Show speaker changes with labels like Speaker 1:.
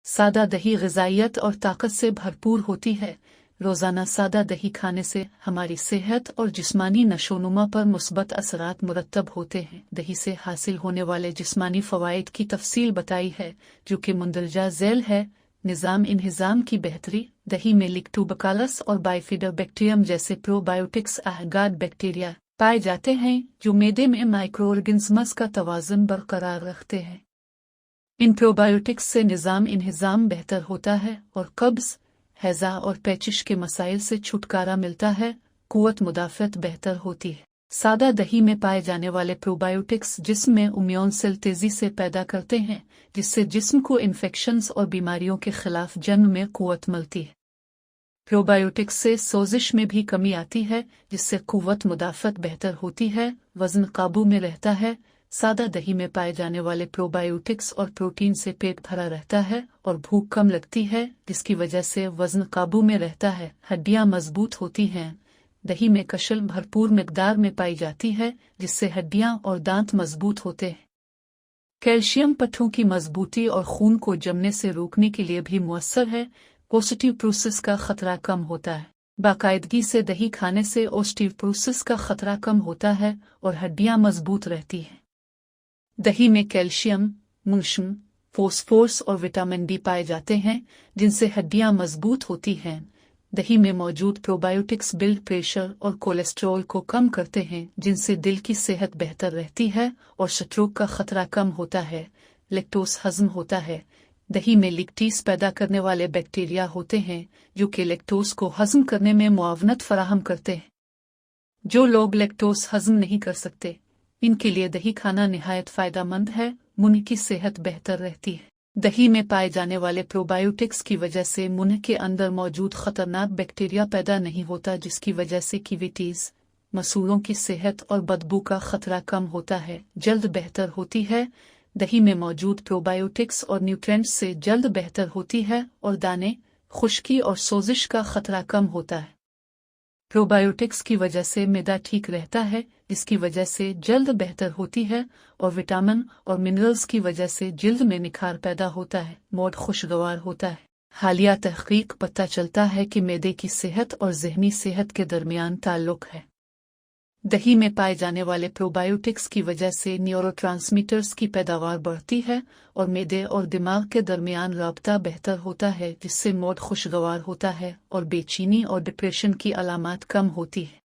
Speaker 1: सादा दही ग़िज़ाइयत और ताकत से भरपूर होती है। रोज़ाना सादा दही खाने से हमारी सेहत और जिस्मानी नशोनुमा पर मुस्बत असरात मुरतब होते हैं। दही से हासिल होने वाले जिस्मानी फ़वाइद की तफसील बताई है, जो कि मुंदरजा ज़ैल है। निज़ाम इंहिज़ाम की बेहतरी। दही में लैक्टोबैसिलस और बाइफिडोबैक्टीरियम जैसे प्रोबायोटिक्स अहगाद बैक्टीरिया पाए जाते हैं, जो मैदे में माइक्रो ऑर्गेनिज़म्स का तवाज़ुन बरकरार रखते हैं। इन प्रोबायोटिक्स से निज़ाम इंहिज़ाम बेहतर होता है और कब्ज़, हैज़ा और पेचिश के मसाइल से छुटकारा मिलता है। क़ुव्वत मुदाफ़अत बेहतर होती है। सादा दही में पाए जाने वाले प्रोबायोटिक्स जिस्म में इम्यून सेल तेज़ी से पैदा करते हैं, जिससे जिस्म को इन्फेक्शंस और बीमारियों के खिलाफ जंग में क़ुव्वत मिलती है। प्रोबायोटिक्स से सोजिश में भी कमी आती है, जिससे क़ुव्वत मुदाफ़अत बेहतर होती है। वज़न काबू में रहता है। सादा दही में पाए जाने वाले प्रोबायोटिक्स और प्रोटीन से पेट भरा रहता है और भूख कम लगती है, जिसकी वजह से वज़न काबू में रहता है। हड्डियाँ मजबूत होती हैं। दही में कशल भरपूर मिकदार में पाई जाती है, जिससे हड्डियाँ और दांत मजबूत होते हैं। कैल्शियम पट्टों की मजबूती और खून को जमने से रोकने के लिए भी मुअस्सर है। ओस्टियोपोरोसिस का खतरा कम होता है। बाकायदगी से दही खाने से ओस्टियोपोरोसिस का खतरा कम होता है और हड्डियाँ मजबूत रहती हैं। दही में कैल्शियम, मैग्नीशियम, फॉस्फोरस और विटामिन डी पाए जाते हैं, जिनसे हड्डियाँ मजबूत होती हैं। दही में मौजूद प्रोबायोटिक्स ब्लड प्रेशर और कोलेस्ट्रॉल को कम करते हैं, जिनसे दिल की सेहत बेहतर रहती है और स्ट्रोक का खतरा कम होता है। लैक्टोज हजम होता है। दही में लैक्टीज पैदा करने वाले बैक्टीरिया होते हैं, जो कि लैक्टोज को हजम करने में मुआवनत फराहम करते हैं। जो लोग लैक्टोज हजम नहीं कर सकते, इनके लिए दही खाना निहायत फ़ायदेमंद है। मुंह की सेहत बेहतर रहती है। दही में पाए जाने वाले प्रोबायोटिक्स की वजह से मुंह के अंदर मौजूद खतरनाक बैक्टीरिया पैदा नहीं होता, जिसकी वजह से कैविटीज, मसूड़ों की सेहत और बदबू का खतरा कम होता है। जल्द बेहतर होती है। दही में मौजूद प्रोबायोटिक्स और न्यूट्रिएंट्स से जल्द बेहतर होती है और दाने, खुश्की और सोजिश का खतरा कम होता है। प्रोबायोटिक्स की वजह से मैदा ठीक रहता है, जिसकी वजह से जल्द बेहतर होती है और विटामिन और मिनरल्स की वजह से जल्द में निखार पैदा होता है। मूड खुशगवार होता है। हालिया तहकीक पता चलता है कि मैदे की सेहत और ज़हनी सेहत के दरमियान ताल्लुक है। दही में पाए जाने वाले प्रोबायोटिक्स की वजह से न्यूरोट्रांसमीटर्स की पैदावार बढ़ती है और मैदे और दिमाग के दरमियान राब्ता बेहतर होता है, जिससे मूड खुशगवार होता है और बेचैनी और डिप्रेशन की अलामात कम होती है।